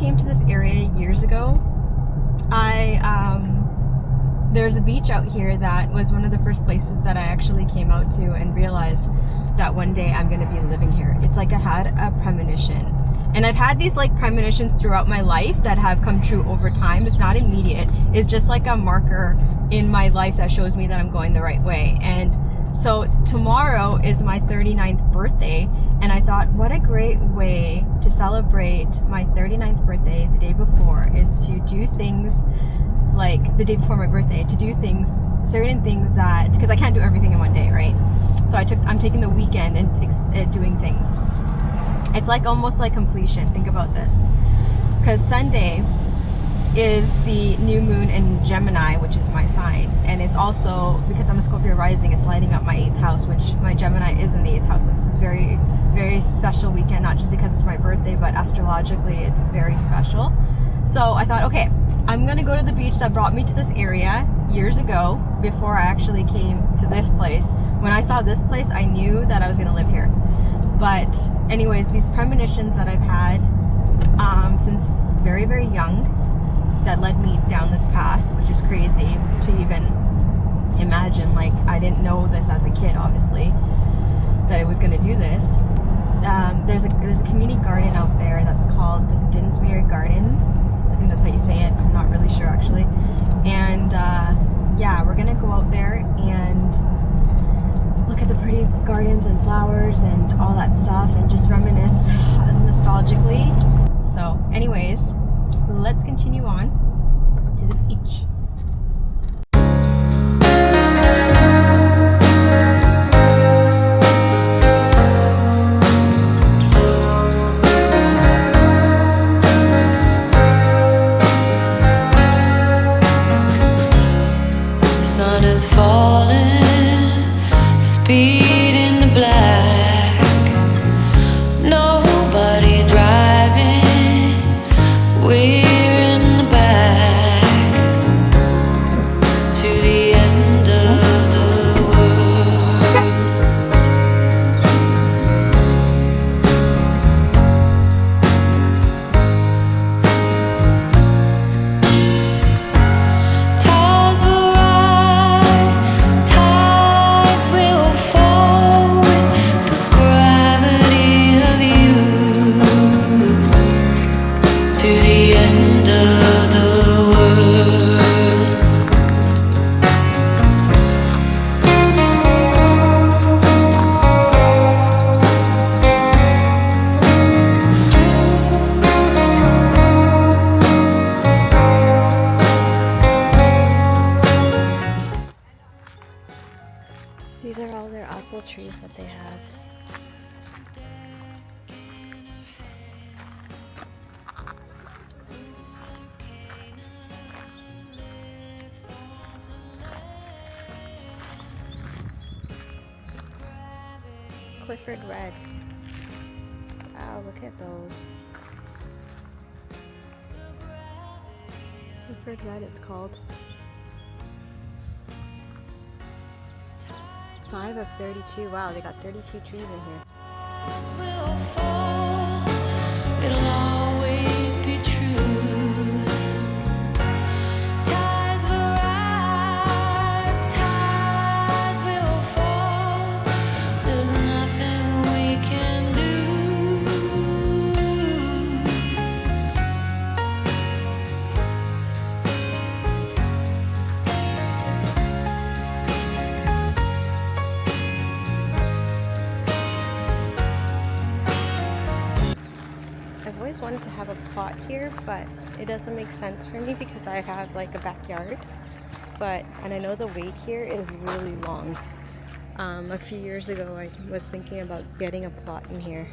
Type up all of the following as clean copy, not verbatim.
came to this area years ago, there's a beach out here that was one of the first places that I actually came out to and realized that one day I'm going to be living here. It's like I had a premonition. And I've had these like premonitions throughout my life that have come true over time. It's not immediate. It's just like a marker in my life that shows me that I'm going the right way. And so tomorrow is my 39th birthday, and I thought what a great way to celebrate my 39th birthday the day before is to do things like the day before my birthday, to do things, certain things that, because I can't do everything in one day, right? So I'm taking the weekend and doing things. It's like almost like completion. Think about this, because Sunday is the new moon in Gemini, which is my sign, and it's also, because I'm a Scorpio rising, it's lighting up my 8th house, which my Gemini is in the 8th house. So this is very, very special weekend, not just because it's my birthday, but astrologically it's very special. So I thought, okay, I'm gonna go to the beach that brought me to this area years ago before I actually came to this place. When I saw this place, I knew that I was gonna live here. But anyways, these premonitions that I've had since very, very young, that led me down this path, which is crazy to even imagine. Like, I didn't know this as a kid, obviously, that I was going to do this. There's a community garden out there that's called Dinsmere Gardens. I think that's how you say it. I'm not really sure, actually. And yeah, we're gonna go out there and look at the pretty gardens and flowers and all that stuff and just reminisce nostalgically. So anyways, let's continue on to the beach. Sun is falling, speed in the black. Nobody driving, we're in the back to the end of the world. Tides will rise, tides will fall with the gravity of you to the end of the world. These are all their apple trees that they have. Clifford Red. Wow, look at those. Clifford Red, it's called. 5 of 32. Wow, they got 32 trees in here. Will fall, it'll always be true. Tides will rise, tides will fall. There's nothing we can do. I've always wanted to have a plot here, but it doesn't make sense for me because I have like a backyard. And I know the wait here is really long. A few years ago I was thinking about getting a plot in here,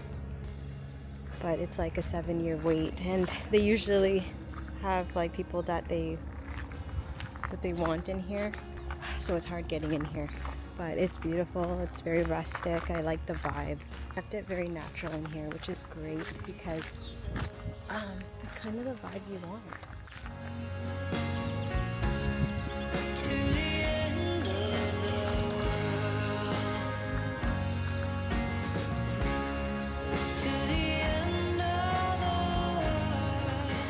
but it's like a 7-year wait, and they usually have like people that they want in here, so it's hard getting in here. But it's beautiful, it's very rustic, I like the vibe. Kept it very natural in here, which is great because it's kind of the vibe you want. To the end of the world. To the end of the world.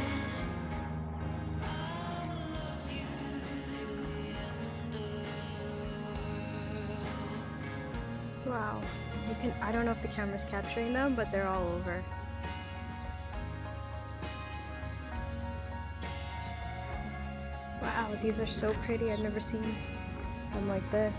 Wow. You can, I don't know if the camera's capturing them, but they're all over. Wow, these are so pretty. I've never seen them like this.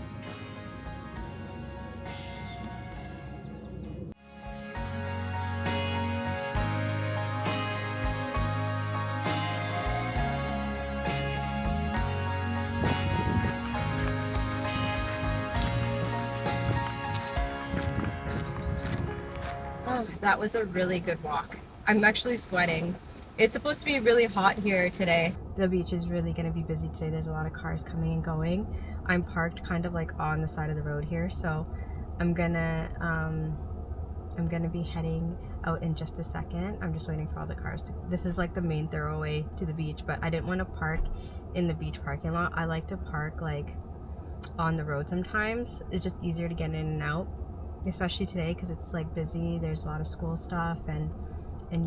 Oh, that was a really good walk. I'm actually sweating. It's supposed to be really hot here today. The beach is really going to be busy today. There's a lot of cars coming and going. I'm parked kind of like on the side of the road here, so I'm gonna be heading out in just a second. I'm just waiting for all the cars to, this is like the main thoroughway to the beach, but I didn't want to park in the beach parking lot. I like to park like on the road sometimes. It's just easier to get in and out, especially today because it's like busy. There's a lot of school stuff and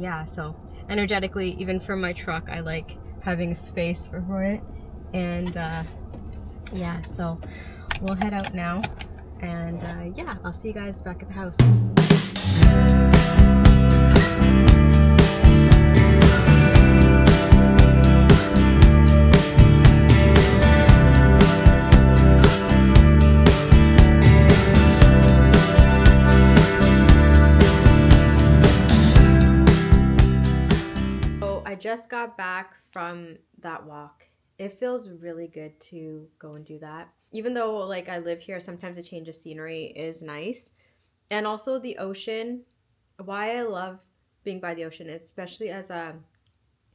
yeah, so energetically, even for my truck, I like having a space for it. And yeah, so we'll head out now, and yeah, I'll see you guys back at the house. I just got back from that walk. It feels really good to go and do that. Even though like I live here, sometimes a change of scenery is nice. And also the ocean, why I love being by the ocean, especially as a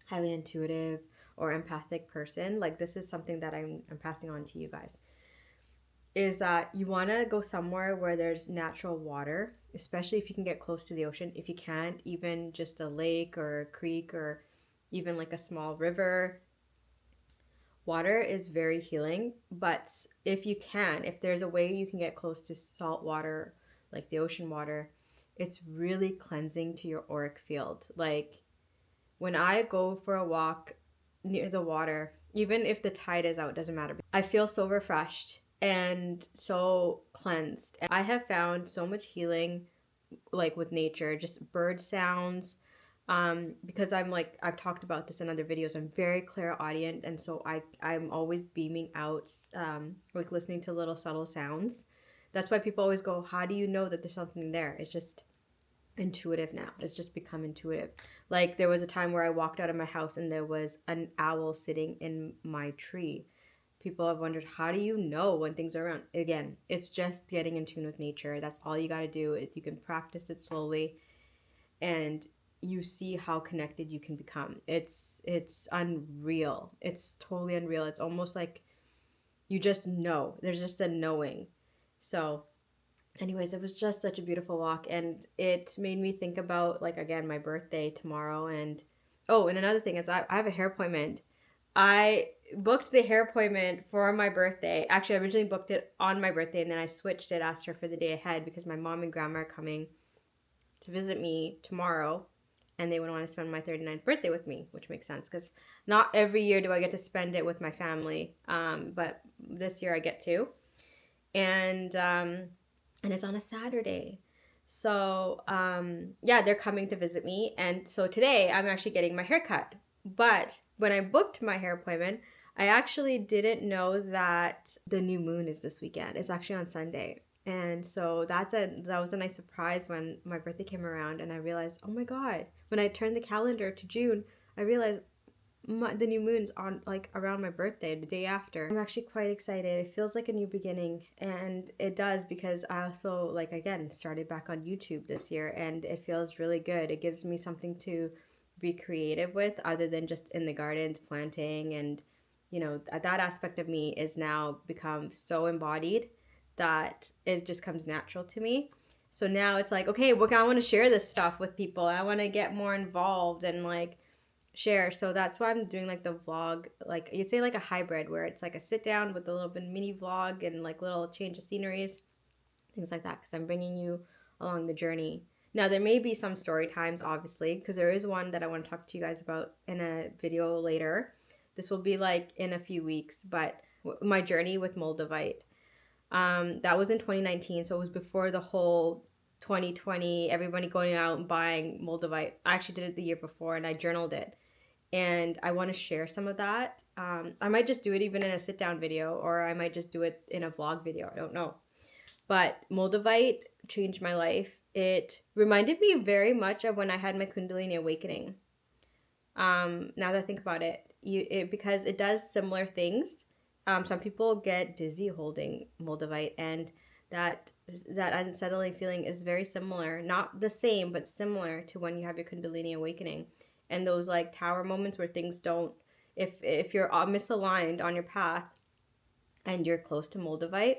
highly intuitive or empathic person, like this is something that I'm passing on to you guys, is that you want to go somewhere where there's natural water, especially if you can get close to the ocean. If you can't, even just a lake or a creek or even like a small river. Water is very healing, but if you can, if there's a way you can get close to salt water, like the ocean water, it's really cleansing to your auric field. Like when I go for a walk near the water, even if the tide is out, doesn't matter. I feel so refreshed and so cleansed. I have found so much healing like with nature, just bird sounds. Because I'm like, I've talked about this in other videos, I'm very clairaudient, and so I'm always beaming out, like listening to little subtle sounds. That's why people always go, how do you know that there's something there? It's just intuitive now. It's just become intuitive. Like there was a time where I walked out of my house and there was an owl sitting in my tree. People have wondered, how do you know when things are around? Again, it's just getting in tune with nature. That's all you got to do. You can practice it slowly, and you see how connected you can become. It's unreal. It's totally unreal. It's almost like you just know. There's just a knowing. So anyways, it was just such a beautiful walk, and it made me think about, like, again, my birthday tomorrow. And oh, and another thing is I have a hair appointment. I booked the hair appointment for my birthday. Actually, I originally booked it on my birthday, and then I switched it, asked her for the day ahead because my mom and grandma are coming to visit me tomorrow, and they would want to spend my 39th birthday with me, which makes sense because not every year do I get to spend it with my family, but this year I get to. And it's on a Saturday. So yeah, they're coming to visit me, and so today I'm actually getting my hair cut. But when I booked my hair appointment, I actually didn't know that the new moon is this weekend. It's actually on Sunday. And so that was a nice surprise when my birthday came around, and I realized, oh my God, when I turned the calendar to June, I realized the new moon's on like around my birthday, the day after. I'm actually quite excited. It feels like a new beginning, and it does, because I also, like, again, started back on YouTube this year, and it feels really good. It gives me something to be creative with other than just in the gardens planting, and you know, that aspect of me is now become so embodied that it just comes natural to me. So now it's like, okay, well, I want to share this stuff with people. I want to get more involved and like share. So that's why I'm doing like the vlog, like you say, like a hybrid where it's like a sit down with a little bit mini vlog and like little change of sceneries, things like that, because I'm bringing you along the journey. Now there may be some story times, obviously, because there is one that I want to talk to you guys about in a video later. This will be like in a few weeks, but my journey with Moldavite. That was in 2019, so it was before the whole 2020, everybody going out and buying Moldavite. I actually did it the year before and I journaled it. And I want to share some of that. I might just do it even in a sit down video, or I might just do it in a vlog video. I don't know. But Moldavite changed my life. It reminded me very much of when I had my Kundalini awakening. Now that I think about it, because it does similar things. Some people get dizzy holding Moldavite, and that unsettling feeling is very similar, not the same, but similar to when you have your Kundalini awakening, and those like tower moments where things don't. If you're misaligned on your path, and you're close to Moldavite,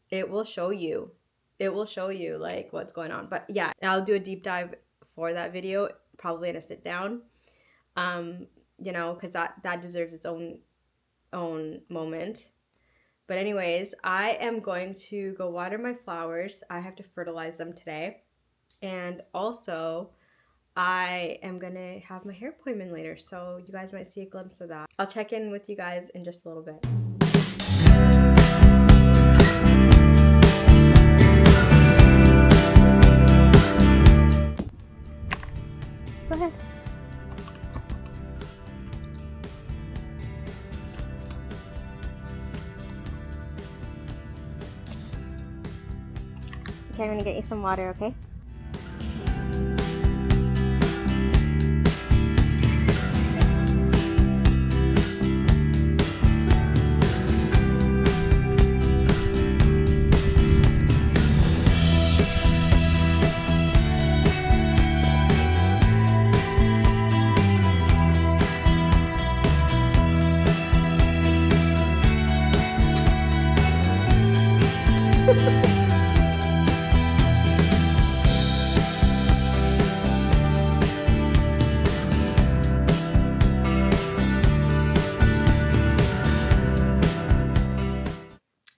it will show you. It will show you like what's going on. But yeah, I'll do a deep dive for that video, probably in a sit down. You know, because that deserves its own moment. But anyways, I am going to go water my flowers. I have to fertilize them today. And also, I am going to have my hair appointment later. So you guys might see a glimpse of that. I'll check in with you guys in just a little bit. Go ahead. Okay, I'm going to get you some water, okay?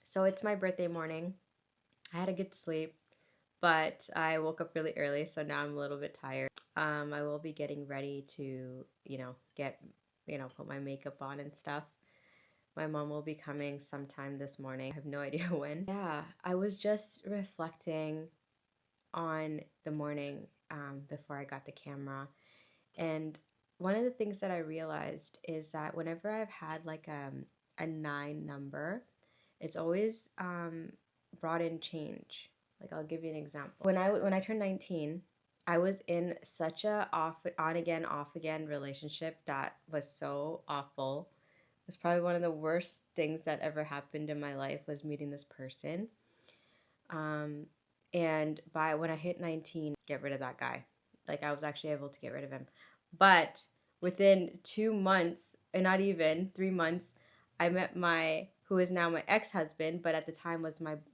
So it's my birthday morning. I had a good sleep, but I woke up really early, so now I'm a little bit tired. I will be getting ready to, put my makeup on and stuff. My mom will be coming sometime this morning. I have no idea when. Yeah, I was just reflecting on the morning before I got the camera. And one of the things that I realized is that whenever I've had like a 9 number, it's always brought in change. Like I'll give you an example. When I turned 19, I was in such a on again relationship that was so awful. It was probably one of the worst things that ever happened in my life, was meeting this person. And by when I hit 19, get rid of that guy. Like I was actually able to get rid of him. But within 2 months, and not even 3 months, I met who is now my ex-husband, but at the time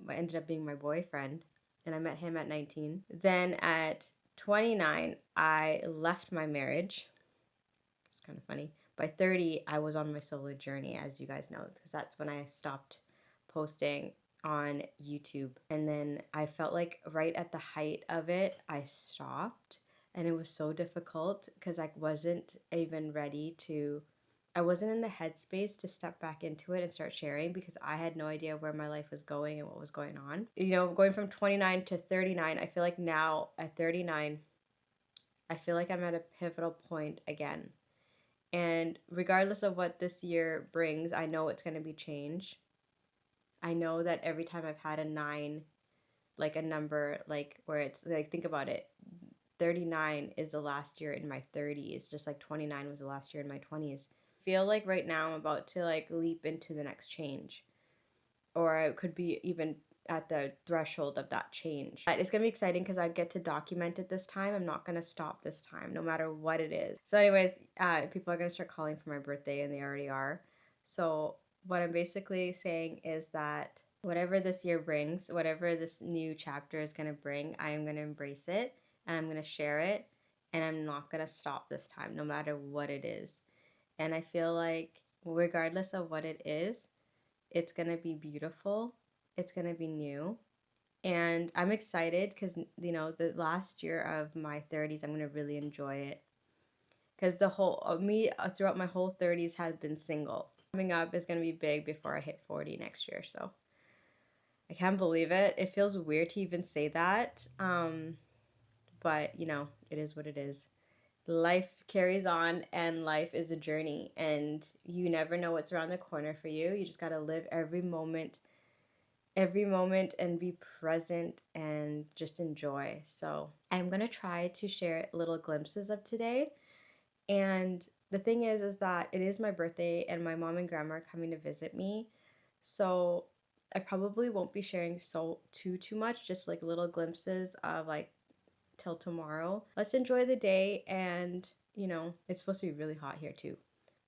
ended up being my boyfriend, and I met him at 19. Then at 29, I left my marriage. It's kind of funny. By 30, I was on my solo journey, as you guys know, because that's when I stopped posting on YouTube. And then I felt like right at the height of it, I stopped. And it was so difficult because I wasn't even I wasn't in the headspace to step back into it and start sharing, because I had no idea where my life was going and what was going on. You know, going from 29 to 39, I feel like now at 39, I feel like I'm at a pivotal point again. And regardless of what this year brings, I know it's going to be change. I know that every time I've had a 9, like a number, like where it's like, think about it, 39 is the last year in my 30s, just like 29 was the last year in my 20s. Feel like right now I'm about to like leap into the next change, or I could be even at the threshold of that change. But it's gonna be exciting because I get to document it this time. I'm not gonna stop this time, no matter what it is. So anyways, people are gonna start calling for my birthday, and they already are. So what I'm basically saying is that whatever this year brings, whatever this new chapter is gonna bring, I am gonna embrace it, and I'm gonna share it, and I'm not gonna stop this time, no matter what it is. And I feel like regardless of what it is, it's going to be beautiful. It's going to be new. And I'm excited because, you know, the last year of my 30s, I'm going to really enjoy it. Because the whole of me throughout my whole 30s has been single. Coming up is going to be big before I hit 40 next year. So I can't believe it. It feels weird to even say that. But, you know, it is what it is. Life carries on and life is a journey, and you never know what's around the corner for you. You just got to live every moment and be present and just enjoy. So I'm going to try to share little glimpses of today. And the thing is that it is my birthday and my mom and grandma are coming to visit me. So I probably won't be sharing too much, just like little glimpses of like till tomorrow. Let's enjoy the day, and you know, it's supposed to be really hot here too.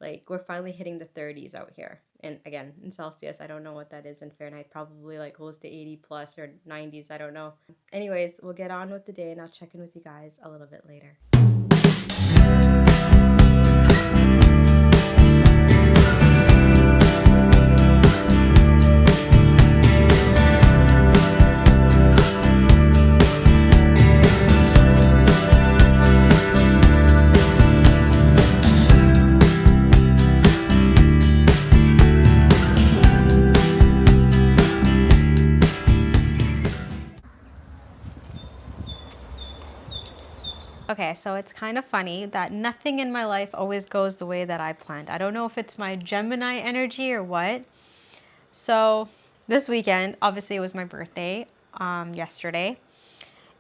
Like we're finally hitting the 30s out here. And again, in Celsius, I don't know what that is in Fahrenheit, probably like close to 80 plus or 90s, I don't know. Anyways, we'll get on with the day and I'll check in with you guys a little bit later. Okay, so it's kind of funny that nothing in my life always goes the way that I planned. I don't know if it's my Gemini energy or what. So this weekend, obviously it was my birthday yesterday,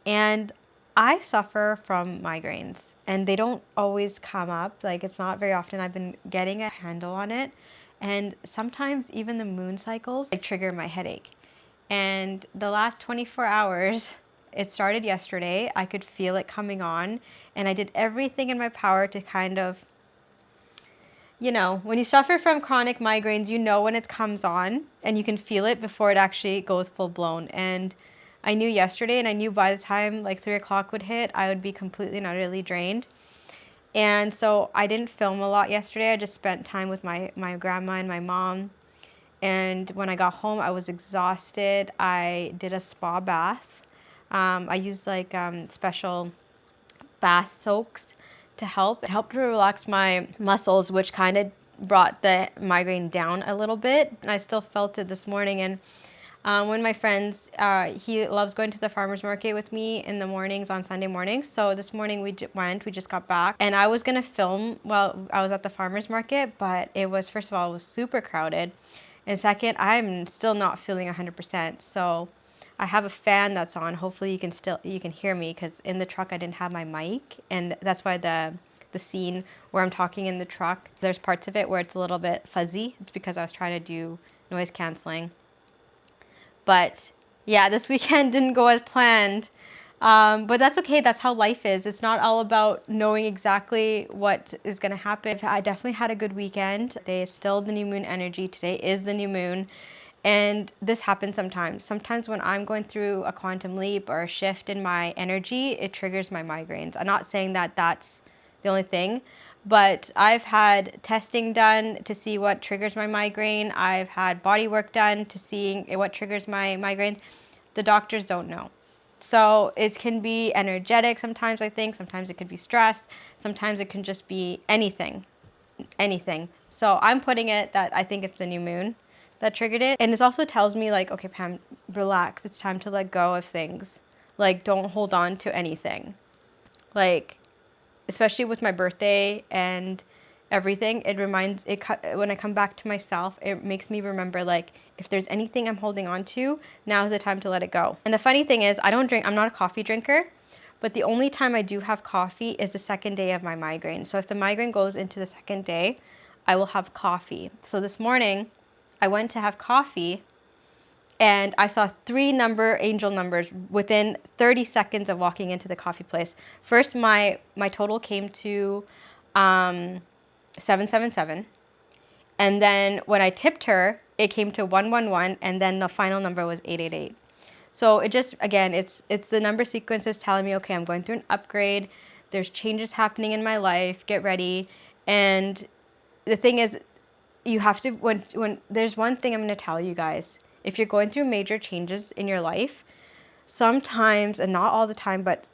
and I suffer from migraines, and they don't always come up. Like it's not very often. I've been getting a handle on it, and sometimes even the moon cycles like, trigger my headache. And the last 24 hours, it started yesterday. I could feel it coming on, and I did everything in my power to kind of, you know, when you suffer from chronic migraines, you know when it comes on and you can feel it before it actually goes full blown. And I knew yesterday, and I knew by the time like 3 o'clock would hit, I would be completely and utterly drained. And so I didn't film a lot yesterday. I just spent time with my grandma and my mom. And when I got home, I was exhausted. I did a spa bath. I used like special bath soaks to help. It helped to relax my muscles, which kind of brought the migraine down a little bit. And I still felt it this morning. And one of my friends, he loves going to the farmer's market with me in the mornings on Sunday mornings. So this morning we just got back. And I was going to film while I was at the farmer's market, but it was, first of all, it was super crowded. And second, I'm still not feeling 100%. So I have a fan that's on. Hopefully you can hear me, because in the truck I didn't have my mic, and that's why the scene where I'm talking in the truck, there's parts of it where it's a little bit fuzzy. It's because I was trying to do noise canceling. But yeah, this weekend didn't go as planned. But that's okay. That's how life is. It's not all about knowing exactly what is going to happen. I definitely had a good weekend. Today is still the new moon energy. Today is the new moon. And this happens sometimes. Sometimes when I'm going through a quantum leap or a shift in my energy, it triggers my migraines. I'm not saying that that's the only thing, but I've had testing done to see what triggers my migraine. I've had body work done to see what triggers my migraines. The doctors don't know. So it can be energetic sometimes, I think. Sometimes it could be stress. Sometimes it can just be anything. So I'm putting it that I think it's the new moon that triggered it. And it also tells me like, okay, Pam, relax. It's time to let go of things. Like, don't hold on to anything. Like, especially with my birthday and everything, when I come back to myself, it makes me remember, like, if there's anything I'm holding on to, now's the time to let it go. And the funny thing is, I'm not a coffee drinker, but the only time I do have coffee is the second day of my migraine. So if the migraine goes into the second day, I will have coffee. So this morning, I went to have coffee, and I saw 3 angel numbers within 30 seconds of walking into the coffee place. First, my total came to 777. And then when I tipped her, it came to 111, and then the final number was 888. So it just, again, it's the number sequences telling me, okay, I'm going through an upgrade. There's changes happening in my life. Get ready. And the thing is, you have to, when there's one thing I'm going to tell you guys. If you're going through major changes in your life, sometimes, and not all the time, but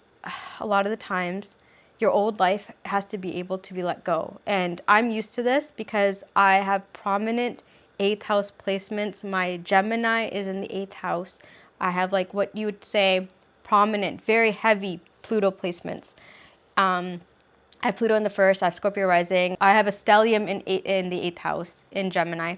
a lot of the times, your old life has to be able to be let go. And I'm used to this because I have prominent 8th house placements. My Gemini is in the 8th house. I have like what you would say prominent, very heavy Pluto placements. I have Pluto in the 1st, I have Scorpio rising. I have a stellium in the 8th house in Gemini.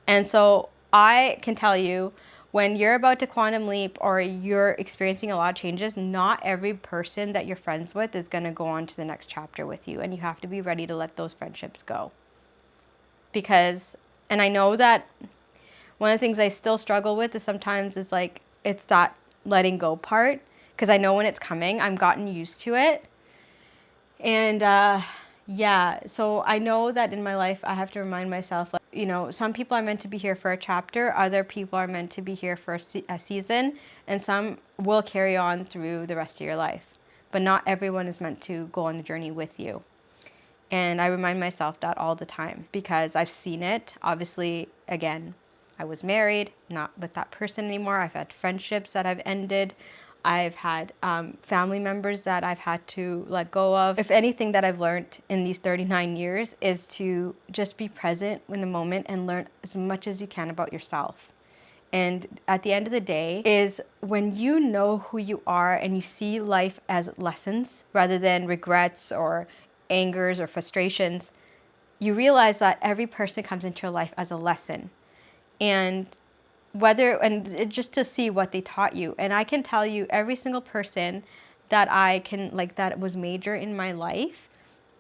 And so I can tell you, when you're about to quantum leap or you're experiencing a lot of changes, not every person that you're friends with is going to go on to the next chapter with you. And you have to be ready to let those friendships go. Because, and I know that one of the things I still struggle with is sometimes it's like, it's that letting go part. Because I know when it's coming, I've gotten used to it. And yeah, so I know that in my life, I have to remind myself, like, you know, some people are meant to be here for a chapter, other people are meant to be here for a season, and some will carry on through the rest of your life. But not everyone is meant to go on the journey with you. And I remind myself that all the time because I've seen it. Obviously, again, I was married, not with that person anymore. I've had friendships that have ended. I've had family members that I've had to let go of. If anything that I've learned in these 39 years is to just be present in the moment and learn as much as you can about yourself. And at the end of the day is when you know who you are and you see life as lessons rather than regrets or angers or frustrations, you realize that every person comes into your life as a lesson. And just to see what they taught you. And I can tell you every single person that that was major in my life,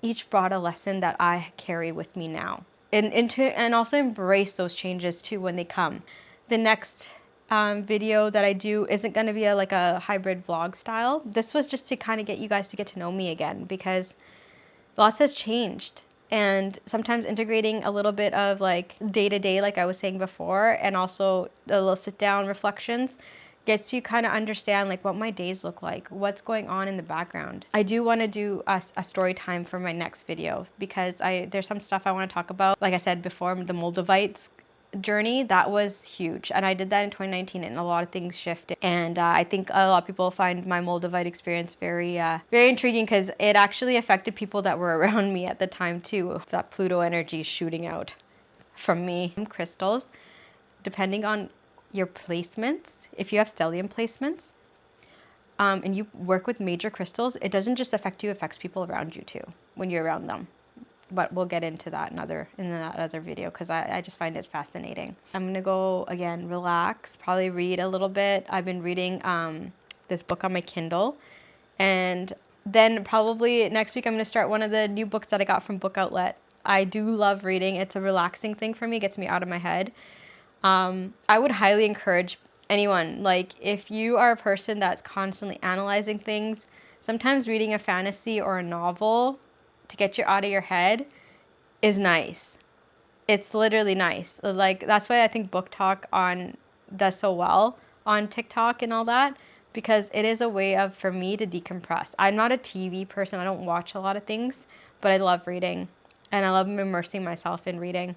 each brought a lesson that I carry with me now. And also embrace those changes too when they come. The next video that I do isn't going to be like a hybrid vlog style. This was just to kind of get you guys to get to know me again because lots has changed. And sometimes integrating a little bit of like day to day, like I was saying before, and also a little sit down reflections gets you kind of understand like what my days look like, what's going on in the background. I do want to do a story time for my next video because there's some stuff I want to talk about. Like I said before, the Moldavites journey, that was huge. And I did that in 2019 and a lot of things shifted. And I think a lot of people find my Moldavite experience very intriguing because it actually affected people that were around me at the time too. That Pluto energy shooting out from me. Crystals, depending on your placements, if you have stellium placements, and you work with major crystals, it doesn't just affect you, it affects people around you too when you're around them. But we'll get into that in that other video because I just find it fascinating. I'm gonna go again, relax, probably read a little bit. I've been reading this book on my Kindle, and then probably next week I'm gonna start one of the new books that I got from Book Outlet. I do love reading. It's a relaxing thing for me, gets me out of my head. I would highly encourage anyone, like if you are a person that's constantly analyzing things, sometimes reading a fantasy or a novel to get you out of your head is nice. It's literally nice. Like that's why I think Book Talk does so well on TikTok and all that, because it is a way for me to decompress. I'm not a TV person. I don't watch a lot of things, but I love reading and I love immersing myself in reading.